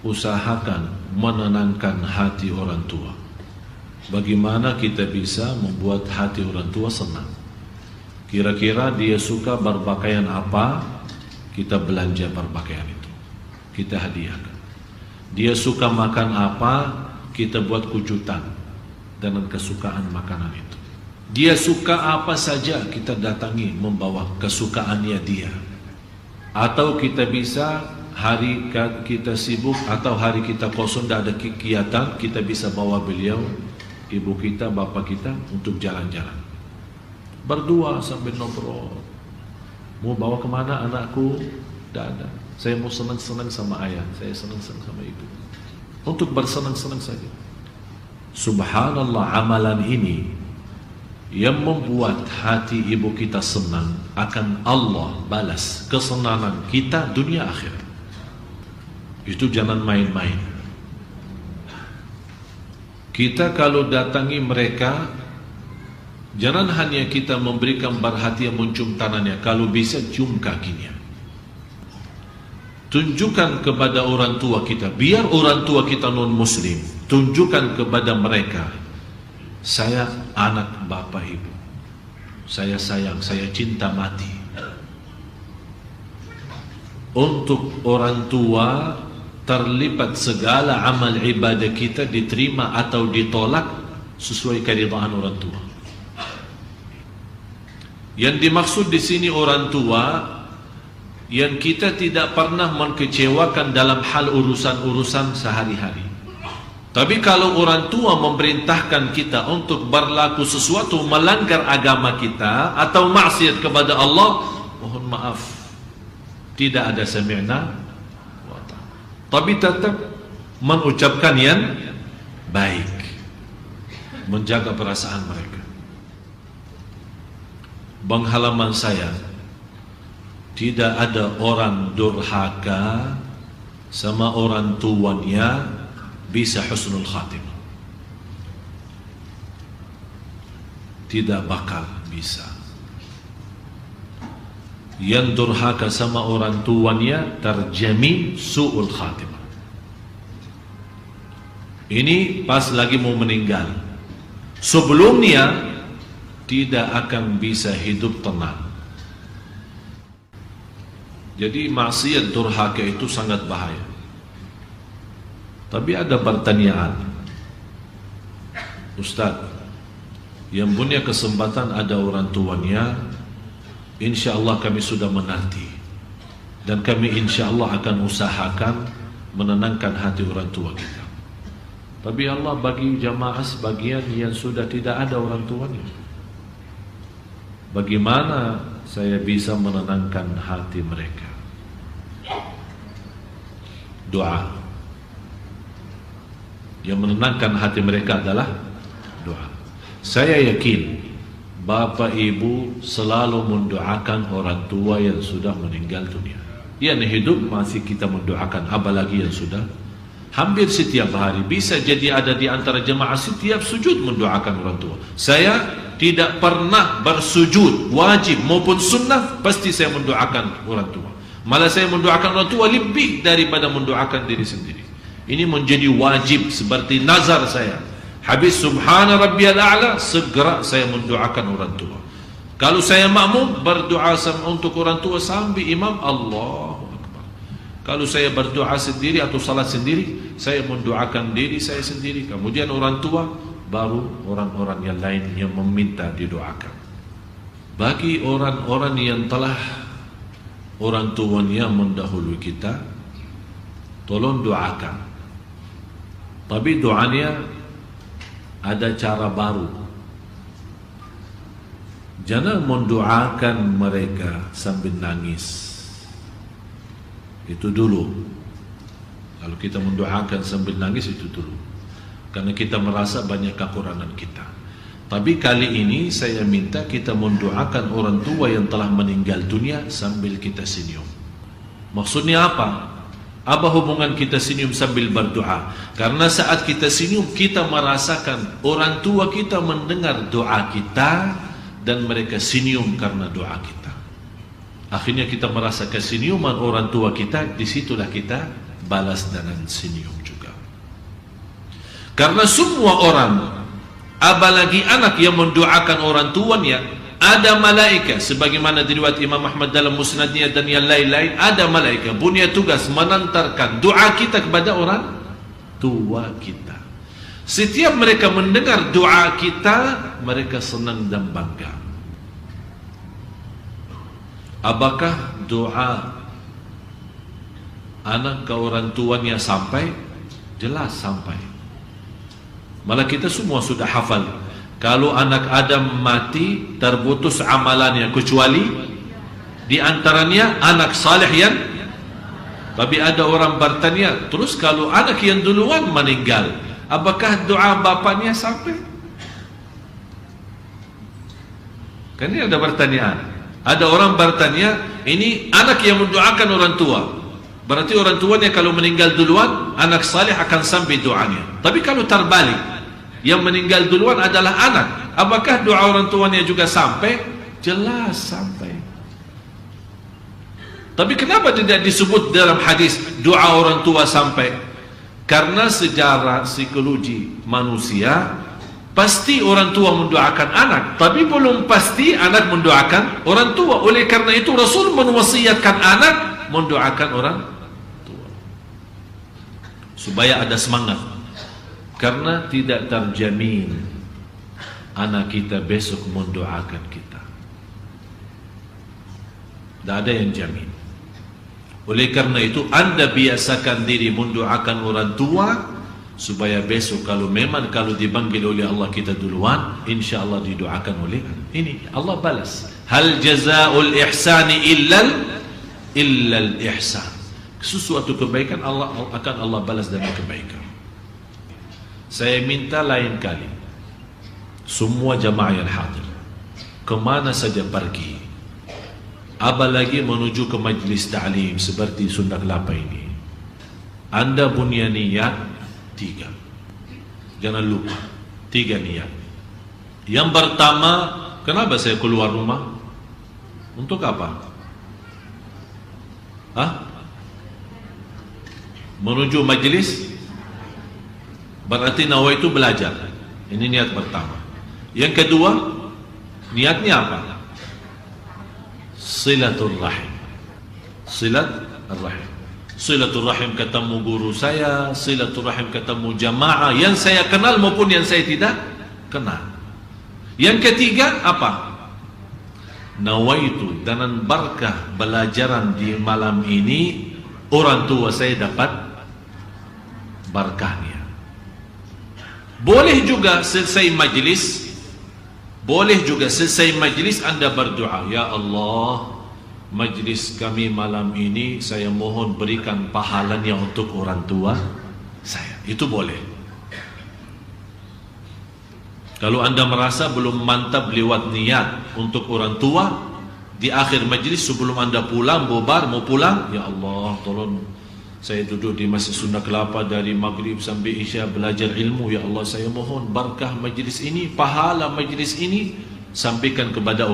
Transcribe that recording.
usahakan menenangkan hati orang tua. Bagaimana kita bisa membuat hati orang tua senang? Kira-kira dia suka berpakaian apa, kita belanja berpakaian itu, kita hadiahkan. Dia suka makan apa, kita buat kejutan dengan kesukaan makanan itu. Dia suka apa saja, kita datangi membawa kesukaannya dia. Atau kita bisa hari kita sibuk atau hari kita kosong, tidak ada kegiatan, kita bisa bawa beliau, ibu kita, bapak kita untuk jalan-jalan, berdua sambil ngobrol. Mau bawa kemana anakku? Tidak ada. Saya mau senang-senang sama ayah, saya senang-senang sama ibu, untuk bersenang-senang saja. Subhanallah, amalan ini yang membuat hati ibu kita senang, akan Allah balas kesenangan kita dunia akhirat. Itu jangan main-main. Kita kalau datangi mereka, jangan hanya kita memberikan perhatian mencium tangannya, kalau bisa cium kakinya. Tunjukkan kepada orang tua kita, biar orang tua kita non muslim, tunjukkan kepada mereka, saya anak bapak ibu, saya sayang, saya cinta mati. Untuk orang tua terlibat segala amal ibadah kita diterima atau ditolak sesuai keridhaan orang tua. Yang dimaksud di sini orang tua yang kita tidak pernah mengecewakan dalam hal urusan-urusan sehari-hari. Tapi kalau orang tua memerintahkan kita untuk berlaku sesuatu melanggar agama kita atau maksiat kepada Allah, mohon maaf, tidak ada sami'na wa ta'na, tapi tetap mengucapkan yang baik, menjaga perasaan mereka. Bang, halaman saya tidak ada orang durhaka sama orang tuanya bisa husnul khatimah. Tidak bakal bisa. Yang durhaka sama orang tuanya terjamin su'ul khatimah. Ini pas lagi mau meninggal. Sebelumnya tidak akan bisa hidup tenang. Jadi maksiat durhaka itu sangat bahaya. Tapi ada pertanyaan, Ustaz, yang punya kesempatan ada orang tuanya, insya Allah kami sudah menanti, dan kami insya Allah akan usahakan menenangkan hati orang tua kita. Tapi Allah bagi jamaah sebagian yang sudah tidak ada orang tuanya. Bagaimana saya bisa menenangkan hati mereka? Doa. Yang menenangkan hati mereka adalah doa. Saya yakin bapak ibu selalu mendoakan orang tua yang sudah meninggal dunia. Yang hidup masih kita mendoakan, apalagi yang sudah. Hampir setiap hari, bisa jadi ada di antara jemaah setiap sujud mendoakan orang tua. Saya tidak pernah bersujud wajib maupun sunnah, pasti saya mendoakan orang tua. Malah saya mendoakan orang tua lebih daripada mendoakan diri sendiri. Ini menjadi wajib seperti nazar saya. Habis subhana rabbiyal a'la, segera saya mendoakan orang tua. Kalau saya makmum, berdoa untuk orang tua sampai imam Allahu Akbar. Kalau saya berdoa sendiri atau salat sendiri, saya mendoakan diri saya sendiri, kemudian orang tua, baru orang-orang yang lain yang meminta didoakan. Bagi orang-orang yang telah orang tuanya mendahului kita, tolong doakan. Tapi doanya ada cara baru. Jangan mendoakan mereka sambil nangis. Itu dulu. Kalau kita mendoakan sambil nangis itu dulu, karena kita merasa banyak kekurangan kita. Tapi kali ini saya minta kita mendoakan orang tua yang telah meninggal dunia sambil kita senyum. Maksudnya apa? Apa hubungan kita senyum sambil berdoa? Karena saat kita senyum, kita merasakan orang tua kita mendengar doa kita, dan mereka senyum karena doa kita. Akhirnya kita merasa kesenyuman orang tua kita, disitulah kita balas dengan senyum juga. Karena semua orang, apalagi anak yang mendoakan orang tuanya, ada malaikat sebagaimana diriwayat Imam Ahmad dalam musnadnya dan yang lain-lain, ada malaikat punya tugas menantarkan doa kita kepada orang tua kita. Setiap mereka mendengar doa kita, mereka senang dan bangga. Apakah doa anak ke orang tuanya sampai? Jelas sampai. Malah kita semua sudah hafal, kalau anak Adam mati terputus amalannya kecuali di antaranya anak saleh yang, tapi ada orang bertanya, terus kalau anak yang duluan meninggal, apakah doa bapaknya sampai? Kan ini ada pertanyaan. Ada orang bertanya, ini anak yang mendoakan orang tua, berarti orang tuanya kalau meninggal duluan, anak saleh akan sampai doanya. Tapi kalau terbalik, yang meninggal duluan adalah anak, apakah doa orang tuanya juga sampai? Jelas sampai. Tapi kenapa tidak disebut dalam hadis doa orang tua sampai? Karena sejarah psikologi manusia, pasti orang tua mendoakan anak, tapi belum pasti anak mendoakan orang tua. Oleh karena itu Rasul mewasiatkan anak mendoakan orang tua supaya ada semangat. Karena tidak terjamin anak kita besok mendoakan kita. Tidak ada yang jamin. Oleh karena itu Anda biasakan diri mendoakan orang tua, supaya besok kalau dipanggil oleh Allah kita duluan, insya Allah didoakan oleh ini. Allah balas. Hal jazaa'ul ihsani illal ihsan. Sesuatu kebaikan akan Allah balas dengan kebaikan. Saya minta lain kali semua jamaah yang hadir, kemana saja pergi, apalagi menuju ke majlis ta'lim seperti Sunda Kelapa ini, Anda punya niat 3. Jangan lupa 3 niat. Yang pertama, kenapa saya keluar rumah? Untuk apa? Menuju majlis, berarti nawaitu belajar. Ini niat pertama. Yang kedua, niatnya apa? Silatul rahim. Silatul rahim. Silatul rahim ketemu guru saya, silatul rahim ketemu jamaah yang saya kenal maupun yang saya tidak kenal. Yang ketiga apa? Nawaitu dengan berkah belajaran di malam ini, orang tua saya dapat berkahnya. Boleh juga selesai majlis Anda berdoa, ya Allah, majlis kami malam ini saya mohon berikan pahalanya untuk orang tua saya. Itu boleh. Kalau Anda merasa belum mantap lewat niat untuk orang tua, di akhir majlis sebelum Anda pulang, mau pulang, ya Allah tolong saya duduk di Masjid Sunda Kelapa dari Maghrib sampai Isya belajar ilmu, ya Allah saya mohon berkah majlis ini, pahala majlis ini sampaikan kepada orang